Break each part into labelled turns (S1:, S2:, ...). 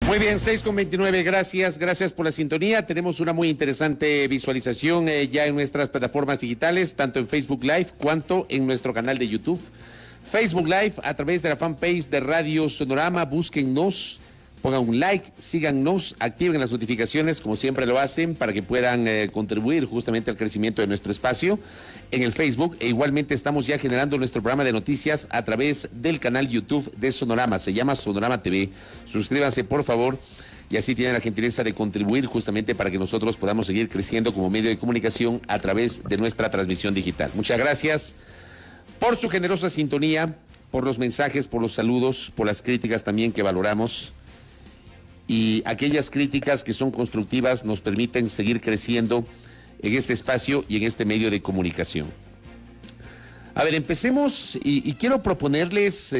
S1: Muy bien, 6:29, gracias por la sintonía. Tenemos una muy interesante visualización ya en nuestras plataformas digitales, tanto en Facebook Live cuanto en nuestro canal de YouTube. Facebook Live a través de la fanpage de Radio Sonorama, búsquennos, pongan un like, síganos, activen las notificaciones como siempre lo hacen para que puedan contribuir justamente al crecimiento de nuestro espacio en el Facebook. E igualmente estamos ya generando nuestro programa de noticias a través del canal YouTube de Sonorama, se llama Sonorama TV. Suscríbanse por favor y así tienen la gentileza de contribuir justamente para que nosotros podamos seguir creciendo como medio de comunicación a través de nuestra transmisión digital. Muchas gracias por su generosa sintonía, por los mensajes, por los saludos, por las críticas también que valoramos. Y aquellas críticas que son constructivas nos permiten seguir creciendo en este espacio y en este medio de comunicación. A ver, empecemos y quiero proponerles,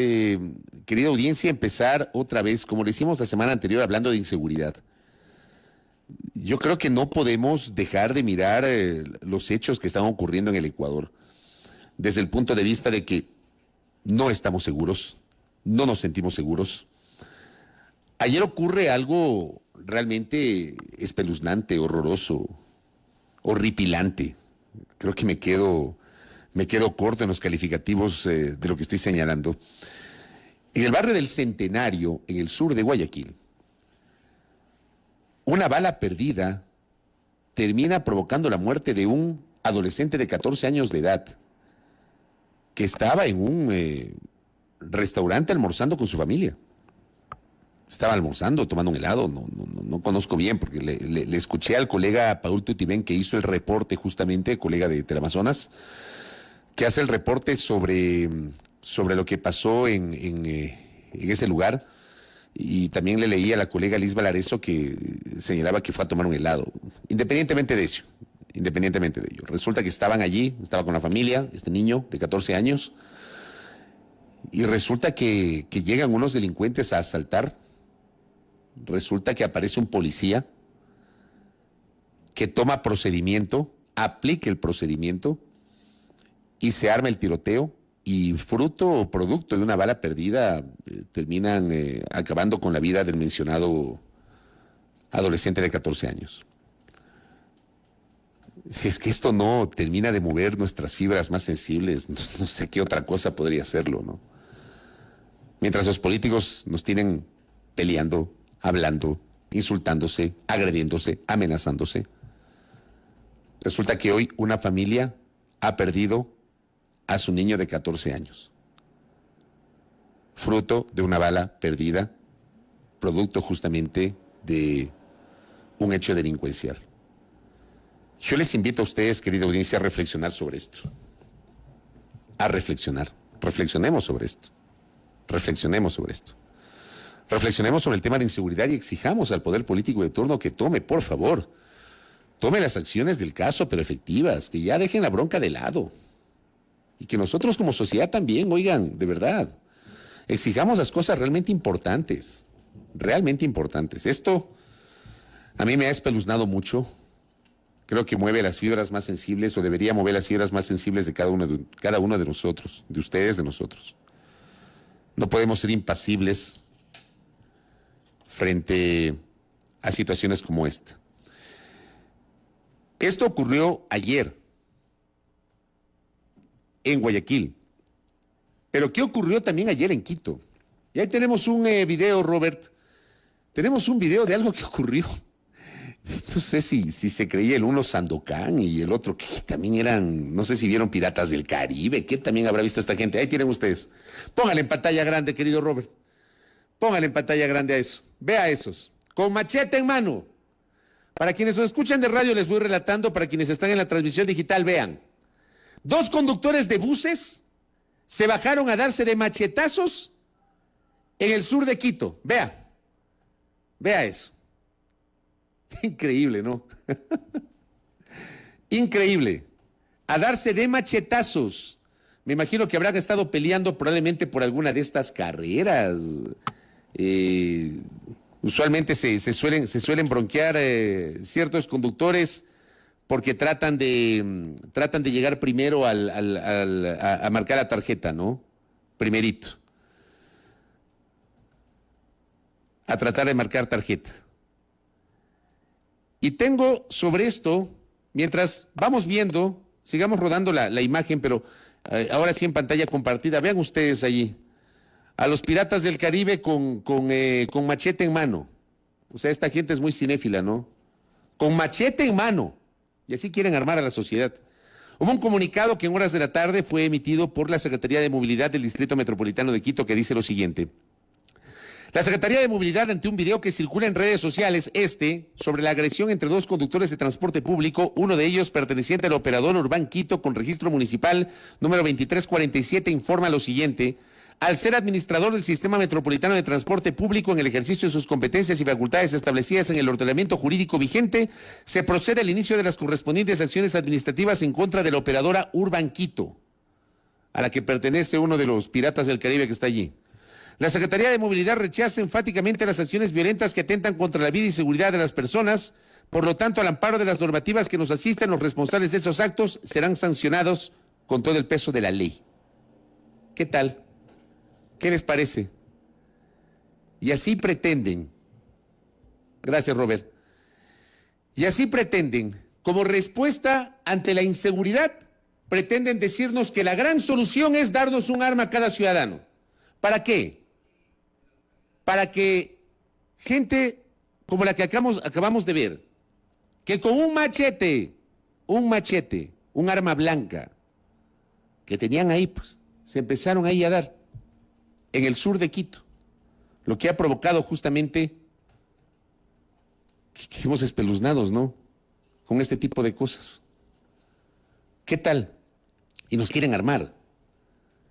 S1: querida audiencia, empezar otra vez, como lo hicimos la semana anterior, hablando de inseguridad. Yo creo que no podemos dejar de mirar los hechos que están ocurriendo en el Ecuador desde el punto de vista de que no estamos seguros, no nos sentimos seguros. Ayer ocurre algo realmente espeluznante, horroroso, horripilante. Creo que me quedo corto en los calificativos de lo que estoy señalando. En el barrio del Centenario, en el sur de Guayaquil, una bala perdida termina provocando la muerte de un adolescente de 14 años de edad que estaba en un restaurante almorzando con su familia. Estaba almorzando, tomando un helado, no conozco bien, porque le escuché al colega Paul Tutibén, que hizo el reporte justamente, colega de Teleamazonas, que hace el reporte sobre lo que pasó en ese lugar, y también le leí a la colega Liz Valareso, que señalaba que fue a tomar un helado, independientemente de ello. Resulta que estaban allí, estaba con la familia, este niño de 14 años, y resulta que llegan unos delincuentes a asaltar. Resulta que aparece un policía que toma procedimiento, aplica el procedimiento y se arma el tiroteo, y fruto o producto de una bala perdida terminan acabando con la vida del mencionado adolescente de 14 años. Si es que esto no termina de mover nuestras fibras más sensibles, no sé qué otra cosa podría hacerlo, ¿no? Mientras los políticos nos tienen peleando, hablando, insultándose, agrediéndose, amenazándose. Resulta que hoy una familia ha perdido a su niño de 14 años. Fruto de una bala perdida, producto justamente de un hecho delincuencial. Yo les invito a ustedes, querida audiencia, a reflexionar sobre esto. A reflexionar. Reflexionemos sobre esto. Reflexionemos sobre esto. Reflexionemos sobre el tema de inseguridad y exijamos al poder político de turno que tome, por favor, tome las acciones del caso, pero efectivas, que ya dejen la bronca de lado. Y que nosotros como sociedad también, oigan, de verdad, exijamos las cosas realmente importantes. Realmente importantes. Esto a mí me ha espeluznado mucho. Creo que mueve las fibras más sensibles, o debería mover las fibras más sensibles de cada uno de nosotros, de ustedes, de nosotros. No podemos ser impasibles frente a situaciones como esta. Esto ocurrió ayer en Guayaquil. Pero ¿qué ocurrió también ayer en Quito? Y ahí tenemos un video, Robert. Tenemos un video de algo que ocurrió. No sé si se creía el uno Sandokan y el otro que también eran, no sé si vieron Piratas del Caribe, ¿qué también habrá visto esta gente? Ahí tienen ustedes. Póngale en pantalla grande, querido Robert. Póngale en pantalla grande a eso. Vea a esos. Con machete en mano. Para quienes nos escuchan de radio les voy relatando, para quienes están en la transmisión digital, vean. Dos conductores de buses se bajaron a darse de machetazos en el sur de Quito. Vea. Vea eso. Increíble, ¿no? Increíble. A darse de machetazos. Me imagino que habrán estado peleando probablemente por alguna de estas carreras. Usualmente se suelen bronquear ciertos conductores porque tratan de llegar primero a marcar la tarjeta, ¿no? Primerito. a tratar de marcar tarjeta. Y tengo sobre esto, mientras vamos viendo, sigamos rodando la imagen, pero ahora sí en pantalla compartida, vean ustedes allí, a los piratas del Caribe con machete en mano. O sea, esta gente es muy cinéfila, ¿no? Con machete en mano. Y así quieren armar a la sociedad. Hubo un comunicado que en horas de la tarde fue emitido por la Secretaría de Movilidad del Distrito Metropolitano de Quito que dice lo siguiente. La Secretaría de Movilidad, ante un video que circula en redes sociales, sobre la agresión entre dos conductores de transporte público, uno de ellos perteneciente al operador Urbán Quito con registro municipal número 2347, informa lo siguiente. Al ser administrador del Sistema Metropolitano de Transporte Público en el ejercicio de sus competencias y facultades establecidas en el ordenamiento jurídico vigente, se procede al inicio de las correspondientes acciones administrativas en contra de la operadora Urbán Quito, a la que pertenece uno de los piratas del Caribe que está allí. La Secretaría de Movilidad rechaza enfáticamente las acciones violentas que atentan contra la vida y seguridad de las personas. Por lo tanto, al amparo de las normativas que nos asisten, los responsables de esos actos serán sancionados con todo el peso de la ley. ¿Qué tal? ¿Qué les parece? Y así pretenden, gracias Robert, y así pretenden, como respuesta ante la inseguridad, pretenden decirnos que la gran solución es darnos un arma a cada ciudadano. ¿Para qué? Para que gente como la que acabamos de ver, que con un machete, un arma blanca, que tenían ahí, pues, se empezaron ahí a dar en el sur de Quito, lo que ha provocado justamente que quedemos espeluznados, ¿no? Con este tipo de cosas. ¿Qué tal? Y nos quieren armar.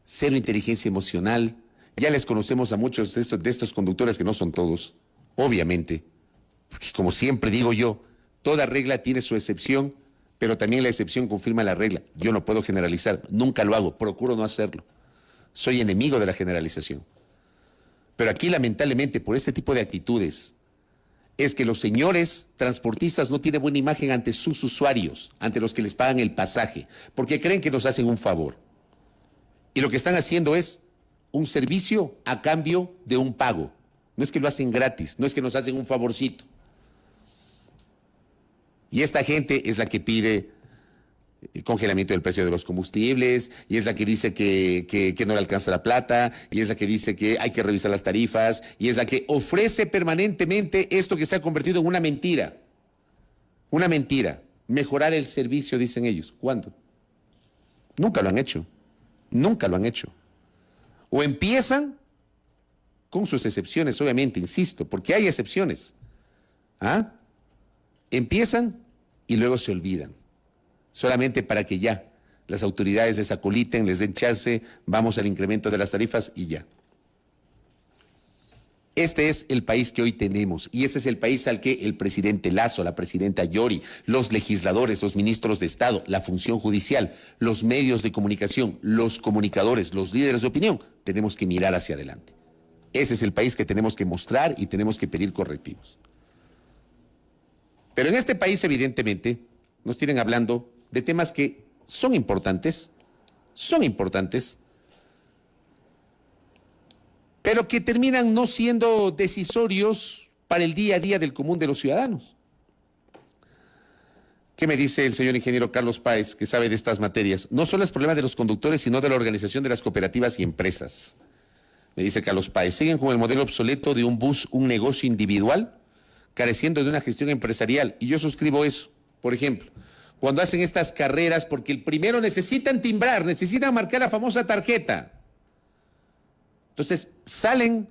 S1: Cero inteligencia emocional. Ya les conocemos a muchos de estos conductores, que no son todos, obviamente, porque como siempre digo yo, toda regla tiene su excepción, pero también la excepción confirma la regla. Yo no puedo generalizar, nunca lo hago, procuro no hacerlo. Soy enemigo de la generalización. Pero aquí, lamentablemente, por este tipo de actitudes, es que los señores transportistas no tienen buena imagen ante sus usuarios, ante los que les pagan el pasaje, porque creen que nos hacen un favor. Y lo que están haciendo es un servicio a cambio de un pago. No es que lo hacen gratis, no es que nos hacen un favorcito. Y esta gente es la que pide congelamiento del precio de los combustibles, y es la que dice que no le alcanza la plata, y es la que dice que hay que revisar las tarifas, y es la que ofrece permanentemente esto que se ha convertido en una mentira. Una mentira. Mejorar el servicio, dicen ellos. ¿Cuándo? Nunca lo han hecho. Nunca lo han hecho. O empiezan, con sus excepciones, obviamente, insisto, porque hay excepciones. ¿Ah? Empiezan y luego se olvidan. Solamente para que ya las autoridades desacoliten, les den chance, vamos al incremento de las tarifas y ya. Este es el país que hoy tenemos, y este es el país al que el presidente Lasso, la presidenta Yori, los legisladores, los ministros de Estado, la función judicial, los medios de comunicación, los comunicadores, los líderes de opinión, tenemos que mirar hacia adelante. Ese es el país que tenemos que mostrar y tenemos que pedir correctivos. Pero en este país, evidentemente, nos tienen hablando de temas que son importantes, pero que terminan no siendo decisorios para el día a día del común de los ciudadanos. ¿Qué me dice el señor ingeniero Carlos Páez, que sabe de estas materias? No solo es problema de los conductores, sino de la organización de las cooperativas y empresas. Me dice Carlos Páez, siguen con el modelo obsoleto de un bus, un negocio individual, careciendo de una gestión empresarial. Y yo suscribo eso. Por ejemplo, cuando hacen estas carreras, porque el primero necesitan timbrar, necesitan marcar la famosa tarjeta. Entonces salen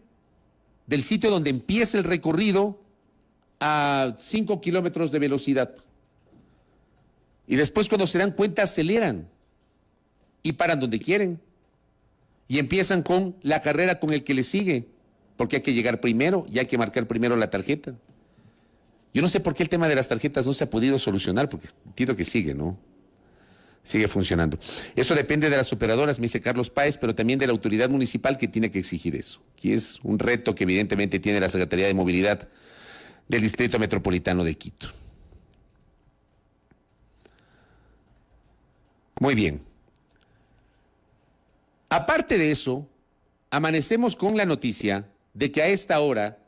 S1: del sitio donde empieza el recorrido a 5 kilómetros de velocidad. Y después, cuando se dan cuenta, aceleran y paran donde quieren. Y empiezan con la carrera con el que le sigue, porque hay que llegar primero y hay que marcar primero la tarjeta. Yo no sé por qué el tema de las tarjetas no se ha podido solucionar, porque entiendo que sigue, ¿no? Sigue funcionando. Eso depende de las operadoras, me dice Carlos Páez, pero también de la autoridad municipal, que tiene que exigir eso. Aquí es un reto que evidentemente tiene la Secretaría de Movilidad del Distrito Metropolitano de Quito. Muy bien. Aparte de eso, amanecemos con la noticia de que a esta hora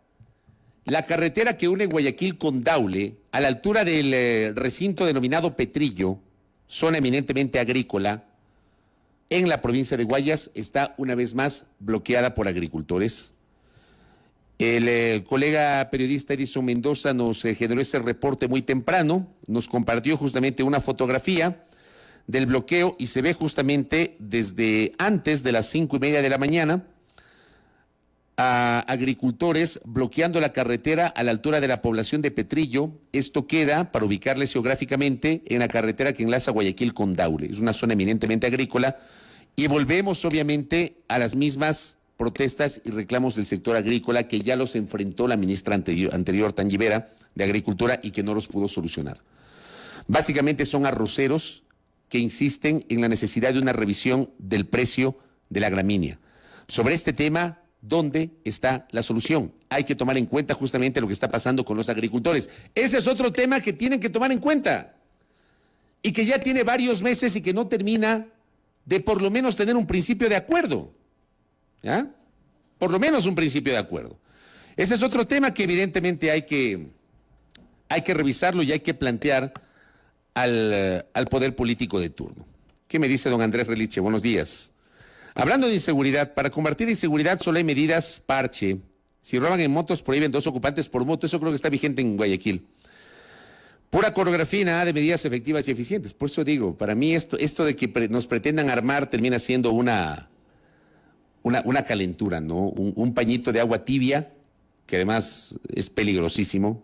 S1: la carretera que une Guayaquil con Daule, a la altura del recinto denominado Petrillo, zona eminentemente agrícola, en la provincia de Guayas, está una vez más bloqueada por agricultores. El colega periodista Edison Mendoza nos generó ese reporte muy temprano, nos compartió justamente una fotografía del bloqueo y se ve justamente desde antes de las 5:30 de la mañana a agricultores bloqueando la carretera a la altura de la población de Petrillo. Esto queda, para ubicarles geográficamente, en la carretera que enlaza Guayaquil con Daule. Es una zona eminentemente agrícola y volvemos obviamente a las mismas protestas y reclamos del sector agrícola que ya los enfrentó la ministra anterior Tangibera de Agricultura y que no los pudo solucionar. Básicamente son arroceros que insisten en la necesidad de una revisión del precio de la gramínea. Sobre este tema, ¿dónde está la solución? Hay que tomar en cuenta justamente lo que está pasando con los agricultores. Ese es otro tema que tienen que tomar en cuenta y que ya tiene varios meses y que no termina de por lo menos tener un principio de acuerdo. ¿Ya? Por lo menos un principio de acuerdo. Ese es otro tema que evidentemente hay que revisarlo y hay que plantear al poder político de turno. ¿Qué me dice don Andrés Reliche? Buenos días. Hablando de inseguridad, para combatir inseguridad solo hay medidas parche. Si roban en motos, prohíben 2 ocupantes por moto. Eso creo que está vigente en Guayaquil. Pura coreografía y nada de medidas efectivas y eficientes. Por eso digo, para mí esto de que nos pretendan armar termina siendo una calentura, ¿no? Un pañito de agua tibia, que además es peligrosísimo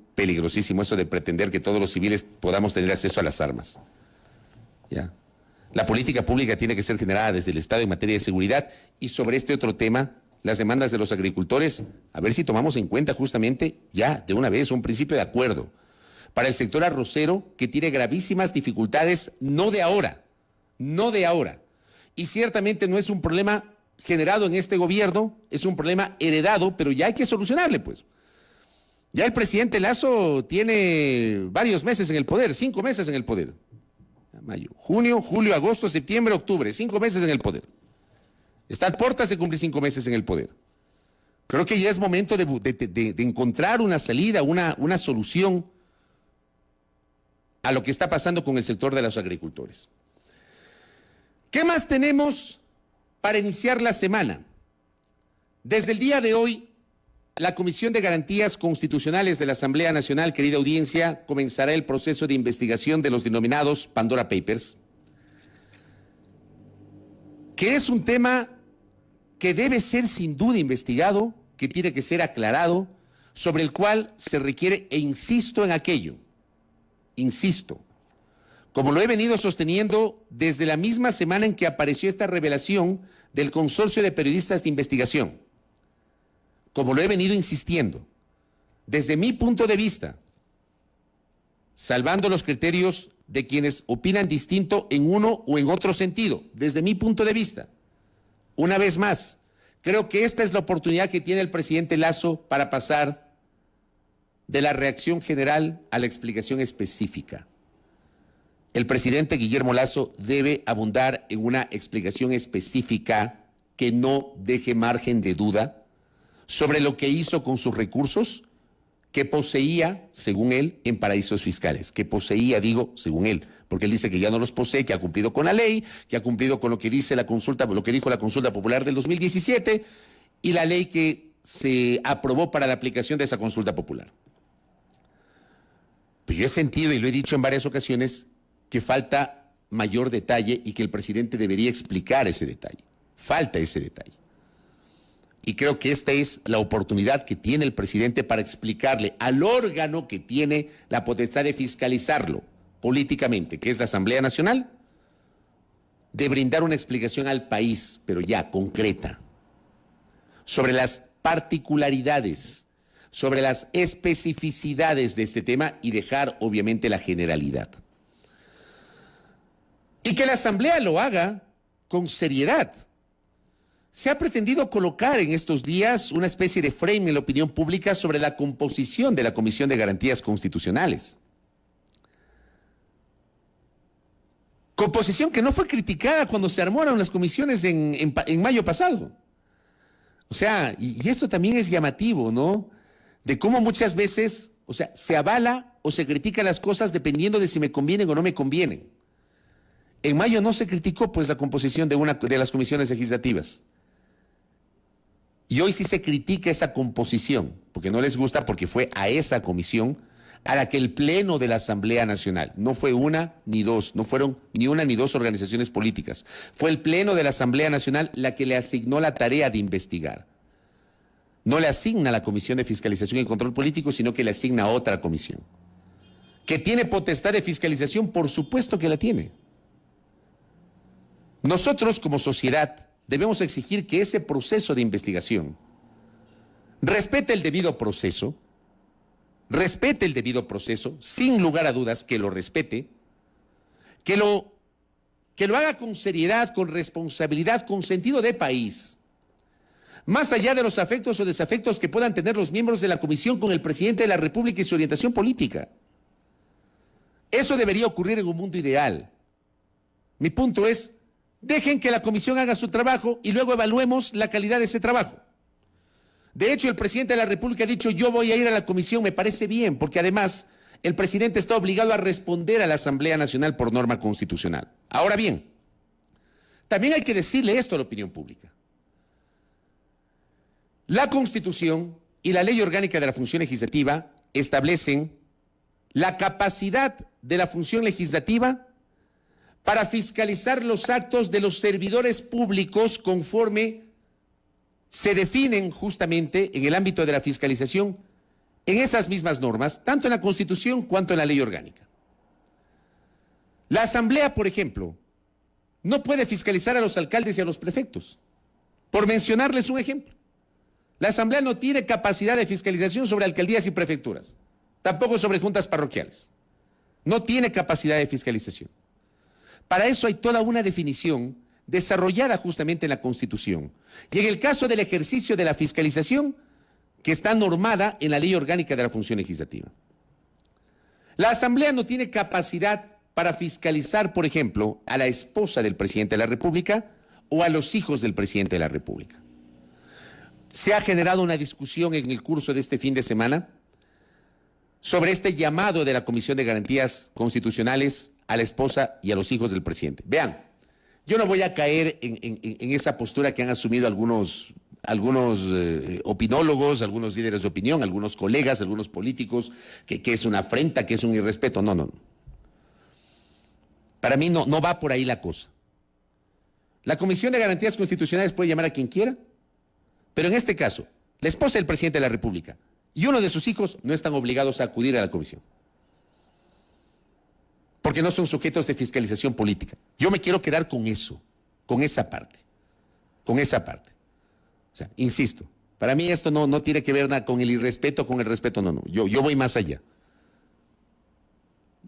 S1: eso de pretender que todos los civiles podamos tener acceso a las armas. ¿Ya? La política pública tiene que ser generada desde el Estado en materia de seguridad y sobre este otro tema, las demandas de los agricultores, a ver si tomamos en cuenta justamente ya de una vez un principio de acuerdo para el sector arrocero que tiene gravísimas dificultades, no de ahora, y ciertamente no es un problema generado en este gobierno, es un problema heredado, pero ya hay que solucionarle, pues. Ya el presidente Lasso tiene varios meses en el poder, 5 meses en el poder. Mayo, junio, julio, agosto, septiembre, octubre, 5 meses en el poder. Está a puertas de cumplir 5 meses en el poder. Creo que ya es momento de encontrar una salida, una solución a lo que está pasando con el sector de los agricultores. ¿Qué más tenemos para iniciar la semana? Desde el día de hoy, la Comisión de Garantías Constitucionales de la Asamblea Nacional, querida audiencia, comenzará el proceso de investigación de los denominados Pandora Papers, que es un tema que debe ser sin duda investigado, que tiene que ser aclarado, sobre el cual se requiere, e insisto en aquello, como lo he venido sosteniendo desde la misma semana en que apareció esta revelación del Consorcio de Periodistas de Investigación, como lo he venido insistiendo, desde mi punto de vista, salvando los criterios de quienes opinan distinto en uno o en otro sentido, desde mi punto de vista, una vez más, creo que esta es la oportunidad que tiene el presidente Lasso para pasar de la reacción general a la explicación específica. El presidente Guillermo Lasso debe abundar en una explicación específica que no deje margen de duda sobre lo que hizo con sus recursos que poseía, según él, en paraísos fiscales. Que poseía, digo, según él, porque él dice que ya no los posee, que ha cumplido con la ley, que ha cumplido con lo que dice la consulta, lo que dijo la consulta popular del 2017 y la ley que se aprobó para la aplicación de esa consulta popular. Pero yo he sentido, y lo he dicho en varias ocasiones, que falta mayor detalle y que el presidente debería explicar ese detalle. Falta ese detalle. Y creo que esta es la oportunidad que tiene el presidente para explicarle al órgano que tiene la potestad de fiscalizarlo políticamente, que es la Asamblea Nacional, de brindar una explicación al país, pero ya concreta, sobre las particularidades, sobre las especificidades de este tema y dejar obviamente la generalidad. Y que la Asamblea lo haga con seriedad. Se ha pretendido colocar en estos días una especie de frame en la opinión pública sobre la composición de la Comisión de Garantías Constitucionales. Composición que no fue criticada cuando se armaron las comisiones en mayo pasado. O sea, y esto también es llamativo, ¿no? de cómo muchas veces, o sea, se avala o se critica las cosas dependiendo de si me convienen o no me convienen. En mayo no se criticó, pues, la composición de las comisiones legislativas. Y hoy sí se critica esa composición, porque no les gusta, porque fue a esa comisión a la que el Pleno de la Asamblea Nacional, no fue una ni dos, no fueron ni una ni dos organizaciones políticas, fue el Pleno de la Asamblea Nacional la que le asignó la tarea de investigar. No le asigna a la Comisión de Fiscalización y Control Político, sino que le asigna a otra comisión. ¿Que tiene potestad de fiscalización? Por supuesto que la tiene. Nosotros, como sociedad, debemos exigir que ese proceso de investigación respete el debido proceso, sin lugar a dudas, que lo respete, que lo haga con seriedad, con responsabilidad, con sentido de país, más allá de los afectos o desafectos que puedan tener los miembros de la comisión con el presidente de la República y su orientación política. Eso debería ocurrir en un mundo ideal. Mi punto es, dejen que la comisión haga su trabajo y luego evaluemos la calidad de ese trabajo. De hecho, el presidente de la República ha dicho, yo voy a ir a la comisión, me parece bien, porque además el presidente está obligado a responder a la Asamblea Nacional por norma constitucional. Ahora bien, también hay que decirle esto a la opinión pública. La Constitución y la Ley Orgánica de la Función Legislativa establecen la capacidad de la función legislativa para fiscalizar los actos de los servidores públicos conforme se definen justamente en el ámbito de la fiscalización en esas mismas normas, tanto en la Constitución cuanto en la Ley Orgánica. La Asamblea, por ejemplo, no puede fiscalizar a los alcaldes y a los prefectos, por mencionarles un ejemplo. La Asamblea no tiene capacidad de fiscalización sobre alcaldías y prefecturas, tampoco sobre juntas parroquiales. No tiene capacidad de fiscalización. Para eso hay toda una definición desarrollada justamente en la Constitución. Y en el caso del ejercicio de la fiscalización, que está normada en la Ley Orgánica de la Función Legislativa. La Asamblea no tiene capacidad para fiscalizar, por ejemplo, a la esposa del presidente de la República o a los hijos del presidente de la República. Se ha generado una discusión en el curso de este fin de semana sobre este llamado de la Comisión de Garantías Constitucionales a la esposa y a los hijos del presidente. Vean, yo no voy a caer en esa postura que han asumido algunos opinólogos, algunos líderes de opinión, algunos colegas, algunos políticos, que es una afrenta, que es un irrespeto. No. Para mí no va por ahí la cosa. La Comisión de Garantías Constitucionales puede llamar a quien quiera, pero en este caso, la esposa del presidente de la República y uno de sus hijos no están obligados a acudir a la comisión, porque no son sujetos de fiscalización política. Yo me quiero quedar con eso, con esa parte. O sea, insisto, para mí esto no tiene que ver nada con el irrespeto, con el respeto, no. Yo voy más allá.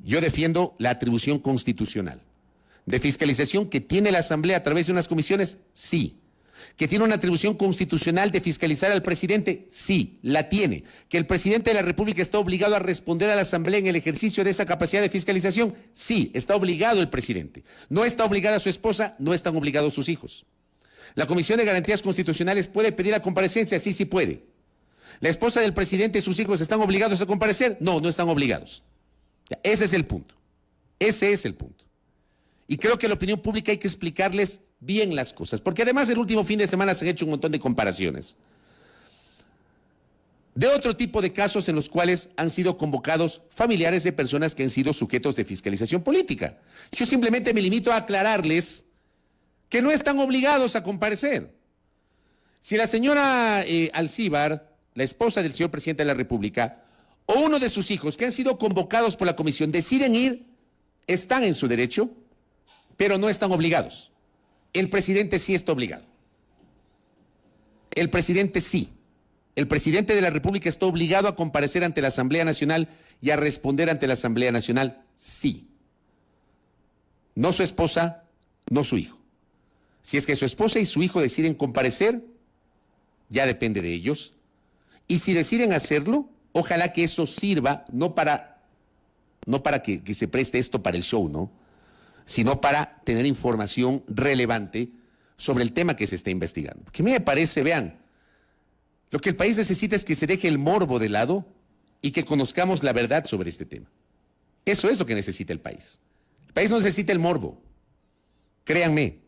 S1: Yo defiendo la atribución constitucional de fiscalización que tiene la Asamblea a través de unas comisiones, sí. ¿Que tiene una atribución constitucional de fiscalizar al presidente? Sí, la tiene. ¿Que el presidente de la República está obligado a responder a la Asamblea en el ejercicio de esa capacidad de fiscalización? Sí, está obligado el presidente. ¿No está obligada su esposa? No están obligados sus hijos. ¿La Comisión de Garantías Constitucionales puede pedir la comparecencia? Sí puede. ¿La esposa del presidente y sus hijos están obligados a comparecer? No están obligados. Ese es el punto. Y creo que a la opinión pública hay que explicarles bien las cosas, porque además el último fin de semana se han hecho un montón de comparaciones de otro tipo de casos en los cuales han sido convocados familiares de personas que han sido sujetos de fiscalización política. Yo simplemente me limito a aclararles que no están obligados a comparecer. Si la señora Alcíbar, la esposa del señor presidente de la República, o uno de sus hijos que han sido convocados por la comisión deciden ir, están en su derecho, pero no están obligados. El presidente sí está obligado. El presidente sí. El presidente de la República está obligado a comparecer ante la Asamblea Nacional y a responder ante la Asamblea Nacional, sí. No su esposa, no su hijo. Si es que su esposa y su hijo deciden comparecer, ya depende de ellos. Y si deciden hacerlo, ojalá que eso sirva no para que se preste esto para el show, ¿no? Sino para tener información relevante sobre el tema que se está investigando. Porque a mí me parece, vean, Lo que el país necesita es que se deje el morbo de lado y que conozcamos la verdad sobre este tema. Eso es lo que necesita el país. El país no necesita el morbo, créanme.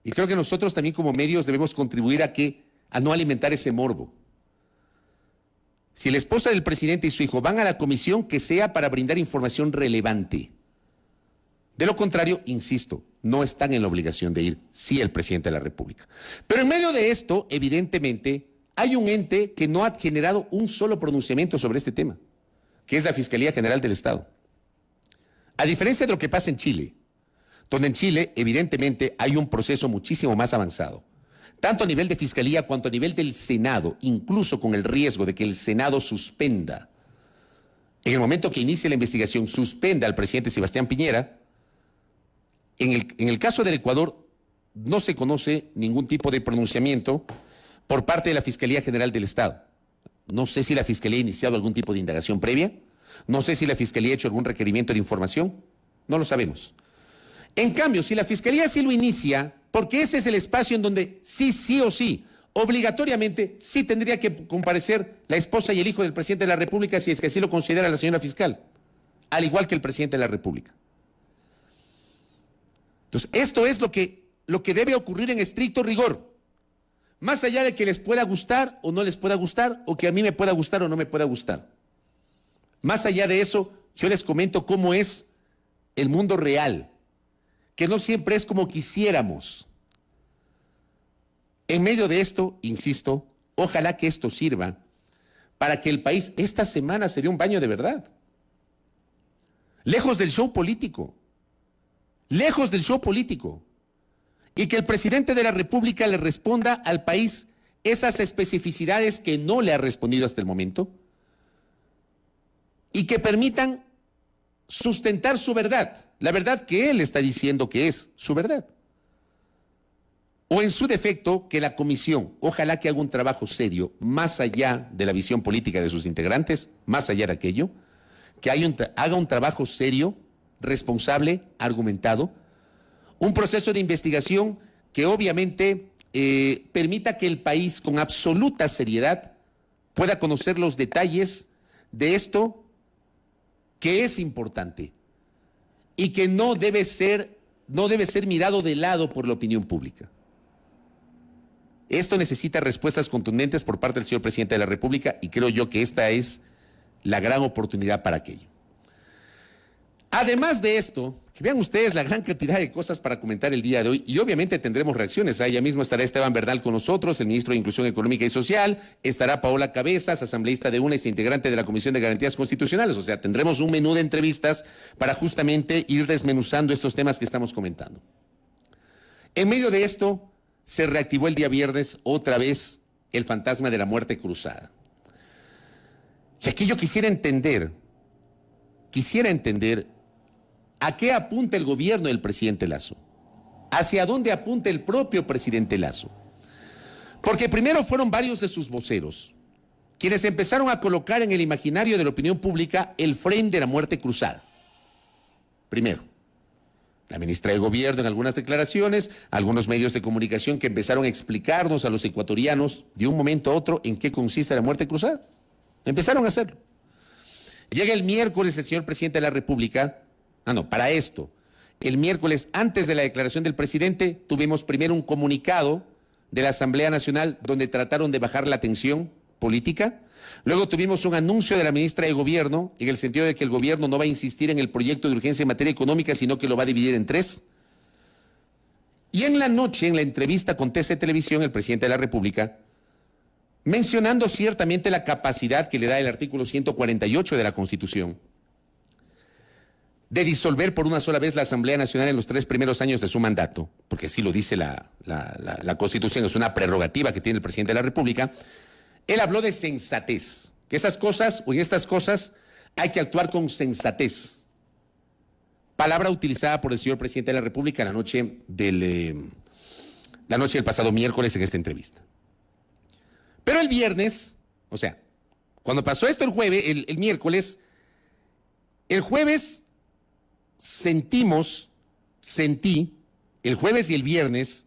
S1: Y creo que nosotros también como medios debemos contribuir a no alimentar ese morbo. Si la esposa del presidente y su hijo van a la comisión, que sea para brindar información relevante. De lo contrario, insisto, no están en la obligación de ir, sí, el presidente de la República. Pero en medio de esto, evidentemente, hay un ente que no ha generado un solo pronunciamiento sobre este tema, que es la Fiscalía General del Estado. A diferencia de lo que pasa en Chile, donde en Chile, evidentemente, hay un proceso muchísimo más avanzado, tanto a nivel de Fiscalía cuanto a nivel del Senado, incluso con el riesgo de que el Senado suspenda, en el momento que inicie la investigación, suspenda al presidente Sebastián Piñera. En el caso del Ecuador, no se conoce ningún tipo de pronunciamiento por parte de la Fiscalía General del Estado. No sé si la Fiscalía ha iniciado algún tipo de indagación previa, no sé si la Fiscalía ha hecho algún requerimiento de información, no lo sabemos. En cambio, si la Fiscalía sí lo inicia, porque ese es el espacio en donde sí o sí, obligatoriamente, sí tendría que comparecer la esposa y el hijo del presidente de la República, si es que así lo considera la señora fiscal, al igual que el presidente de la República. Entonces, esto es lo que debe ocurrir en estricto rigor. Más allá de que les pueda gustar o no les pueda gustar, o que a mí me pueda gustar o no me pueda gustar. Más allá de eso, yo les comento cómo es el mundo real, que no siempre es como quisiéramos. En medio de esto, insisto, ojalá que esto sirva para que el país esta semana se dé un baño de verdad. Lejos del show político. Lejos del show político. Y que el presidente de la República le responda al país esas especificidades que no le ha respondido hasta el momento y que permitan sustentar su verdad, la verdad que él está diciendo que es su verdad. O en su defecto, que la comisión, ojalá que haga un trabajo serio, más allá de la visión política de sus integrantes, más allá de aquello, que haga un trabajo serio, responsable, argumentado, un proceso de investigación que obviamente permita que el país con absoluta seriedad pueda conocer los detalles de esto que es importante y que no debe ser mirado de lado por la opinión pública. Esto necesita respuestas contundentes por parte del señor presidente de la República y creo yo que esta es la gran oportunidad para aquello. Además de esto, que vean ustedes la gran cantidad de cosas para comentar el día de hoy y obviamente tendremos reacciones. Ya mismo estará Esteban Bernal con nosotros, el ministro de Inclusión Económica y Social, estará Paola Cabezas, asambleísta de UNES e integrante de la Comisión de Garantías Constitucionales. O sea, tendremos un menú de entrevistas para justamente ir desmenuzando estos temas que estamos comentando. En medio de esto, se reactivó el día viernes otra vez el fantasma de la muerte cruzada. Y aquí yo quisiera entender ¿a qué apunta el gobierno del presidente Lasso? ¿Hacia dónde apunta el propio presidente Lasso? Porque primero fueron varios de sus voceros quienes empezaron a colocar en el imaginario de la opinión pública el frame de la muerte cruzada. Primero, la ministra de Gobierno en algunas declaraciones, algunos medios de comunicación que empezaron a explicarnos a los ecuatorianos de un momento a otro en qué consiste la muerte cruzada. Empezaron a hacerlo. Llega el miércoles el señor presidente de la República. Para esto, el miércoles antes de la declaración del presidente tuvimos primero un comunicado de la Asamblea Nacional donde trataron de bajar la tensión política. Luego tuvimos un anuncio de la ministra de Gobierno en el sentido de que el gobierno no va a insistir en el proyecto de urgencia en materia económica, sino que lo va a dividir en 3. Y en la noche, en la entrevista con TC Televisión, el presidente de la República, mencionando ciertamente la capacidad que le da el artículo 148 de la Constitución, de disolver por una sola vez la Asamblea Nacional en los 3 primeros años de su mandato, porque así lo dice la Constitución, es una prerrogativa que tiene el presidente de la República. Él habló de sensatez, que esas cosas o en estas cosas hay que actuar con sensatez. Palabra utilizada por el señor presidente de la República la noche del pasado miércoles en esta entrevista. Pero el viernes, o sea, cuando pasó esto el miércoles, el jueves sentí, el jueves y el viernes,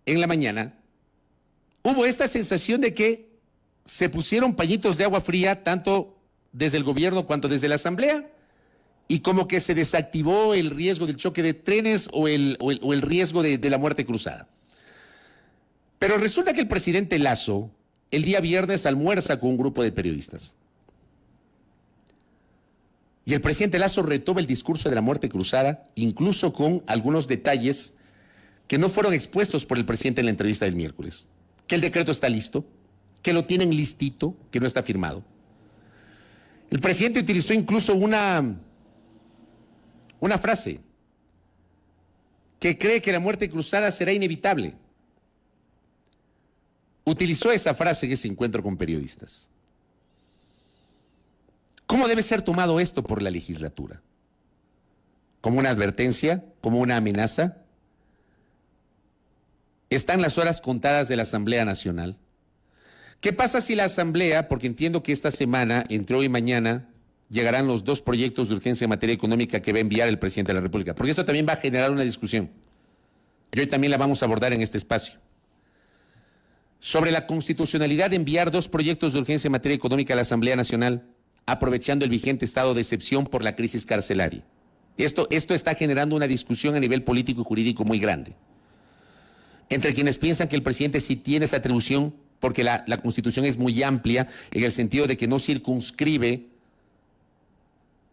S1: en la mañana, hubo esta sensación de que se pusieron pañitos de agua fría tanto desde el gobierno cuanto desde la Asamblea y como que se desactivó el riesgo del choque de trenes o el riesgo de la muerte cruzada. Pero resulta que el presidente Lasso el día viernes almuerza con un grupo de periodistas. Y el presidente Lasso retoma el discurso de la muerte cruzada, incluso con algunos detalles que no fueron expuestos por el presidente en la entrevista del miércoles. Que el decreto está listo, que lo tienen listito, que no está firmado. El presidente utilizó incluso una frase, que cree que la muerte cruzada será inevitable. Utilizó esa frase en ese encuentro con periodistas. ¿Cómo debe ser tomado esto por la legislatura? ¿Como una advertencia? ¿Como una amenaza? Están las horas contadas de la Asamblea Nacional. ¿Qué pasa si la Asamblea, porque entiendo que esta semana, entre hoy y mañana, llegarán los 2 proyectos de urgencia en materia económica que va a enviar el presidente de la República? Porque esto también va a generar una discusión. Y hoy también la vamos a abordar en este espacio. Sobre la constitucionalidad de enviar 2 proyectos de urgencia en materia económica a la Asamblea Nacional, aprovechando el vigente estado de excepción por la crisis carcelaria. Esto está generando una discusión a nivel político y jurídico muy grande. Entre quienes piensan que el presidente sí tiene esa atribución, porque la Constitución es muy amplia en el sentido de que no circunscribe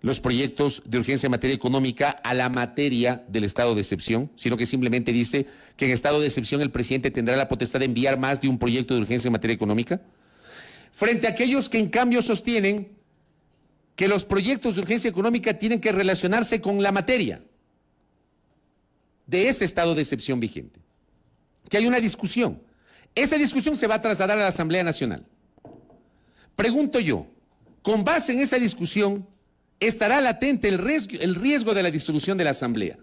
S1: los proyectos de urgencia en materia económica a la materia del estado de excepción, sino que simplemente dice que en estado de excepción el presidente tendrá la potestad de enviar más de un proyecto de urgencia en materia económica, frente a aquellos que en cambio sostienen que los proyectos de urgencia económica tienen que relacionarse con la materia de ese estado de excepción vigente. Que hay una discusión. Esa discusión se va a trasladar a la Asamblea Nacional. Pregunto yo, con base en esa discusión, ¿estará latente el riesgo de la disolución de la Asamblea?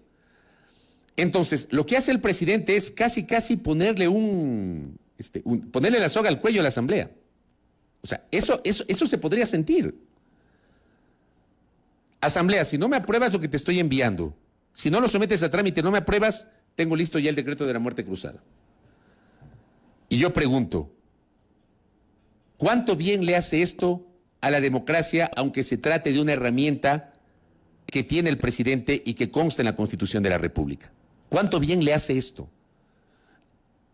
S1: Entonces, lo que hace el presidente es casi ponerle ponerle la soga al cuello a la Asamblea. O sea, eso se podría sentir. Asamblea, si no me apruebas lo que te estoy enviando, si no lo sometes a trámite, no me apruebas, tengo listo ya el decreto de la muerte cruzada. Y yo pregunto, ¿cuánto bien le hace esto a la democracia, aunque se trate de una herramienta que tiene el presidente y que consta en la Constitución de la República? ¿Cuánto bien le hace esto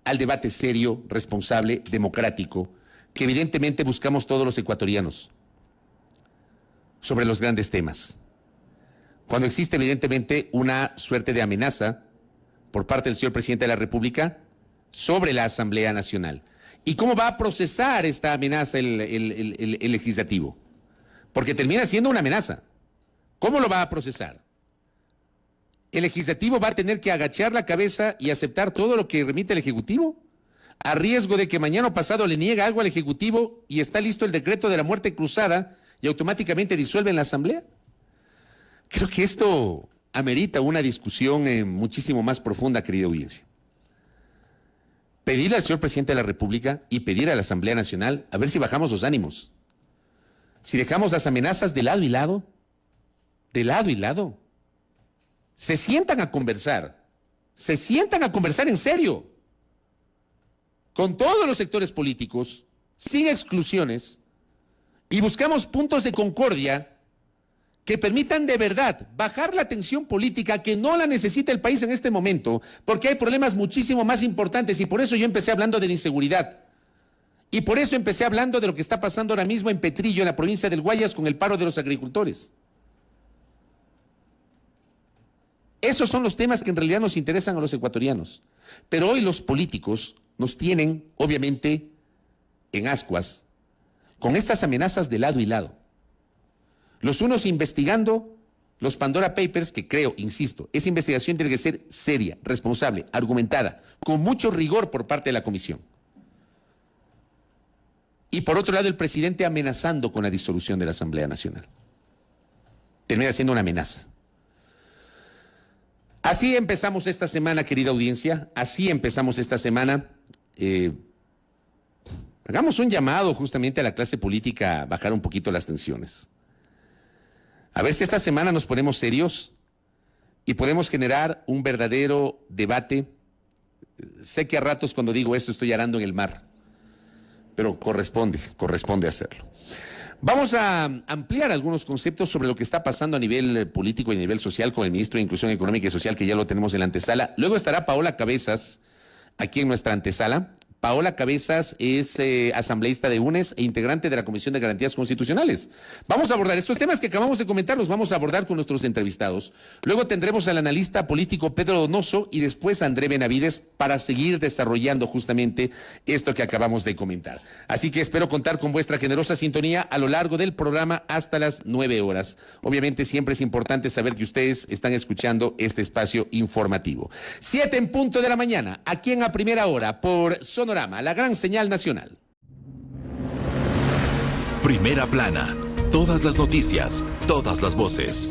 S1: al debate serio, responsable, democrático, que evidentemente buscamos todos los ecuatorianos sobre los grandes temas? Cuando existe evidentemente una suerte de amenaza por parte del señor presidente de la República sobre la Asamblea Nacional. ¿Y cómo va a procesar esta amenaza el legislativo? Porque termina siendo una amenaza. ¿Cómo lo va a procesar? ¿El legislativo va a tener que agachar la cabeza y aceptar todo lo que remite el Ejecutivo? A riesgo de que mañana o pasado le niegue algo al Ejecutivo y está listo el decreto de la muerte cruzada y automáticamente disuelven la Asamblea. Creo que esto amerita una discusión muchísimo más profunda, querida audiencia. Pedirle al señor presidente de la República y pedir a la Asamblea Nacional a ver si bajamos los ánimos. Si dejamos las amenazas de lado y lado, se sientan a conversar en serio, con todos los sectores políticos, sin exclusiones, y buscamos puntos de concordia que permitan de verdad bajar la tensión política que no la necesita el país en este momento, porque hay problemas muchísimo más importantes, y por eso yo empecé hablando de la inseguridad. Y por eso empecé hablando de lo que está pasando ahora mismo en Petrillo, en la provincia del Guayas, con el paro de los agricultores. Esos son los temas que en realidad nos interesan a los ecuatorianos. Pero hoy los políticos nos tienen, obviamente, en ascuas, con estas amenazas de lado y lado. Los unos investigando los Pandora Papers, que creo, insisto, esa investigación tiene que ser seria, responsable, argumentada, con mucho rigor por parte de la comisión. Y por otro lado, el presidente amenazando con la disolución de la Asamblea Nacional. Termina siendo una amenaza. Así empezamos esta semana, querida audiencia, así empezamos esta semana. Hagamos un llamado justamente a la clase política a bajar un poquito las tensiones. A ver si esta semana nos ponemos serios y podemos generar un verdadero debate. Sé que a ratos cuando digo esto estoy arando en el mar, pero corresponde hacerlo. Vamos a ampliar algunos conceptos sobre lo que está pasando a nivel político y a nivel social con el ministro de Inclusión Económica y Social, que ya lo tenemos en la antesala. Luego estará Paola Cabezas aquí en nuestra antesala. Paola Cabezas es asambleísta de UNES e integrante de la Comisión de Garantías Constitucionales. Vamos a abordar estos temas que acabamos de comentar, los vamos a abordar con nuestros entrevistados. Luego tendremos al analista político Pedro Donoso y después a André Benavides para seguir desarrollando justamente esto que acabamos de comentar. Así que espero contar con vuestra generosa sintonía a lo largo del programa hasta las 9 horas. Obviamente siempre es importante saber que ustedes están escuchando este espacio informativo. 7 en punto de la mañana, aquí en A Primera Hora por Sonorama, la gran señal nacional.
S2: Primera Plana, todas las noticias, todas las voces.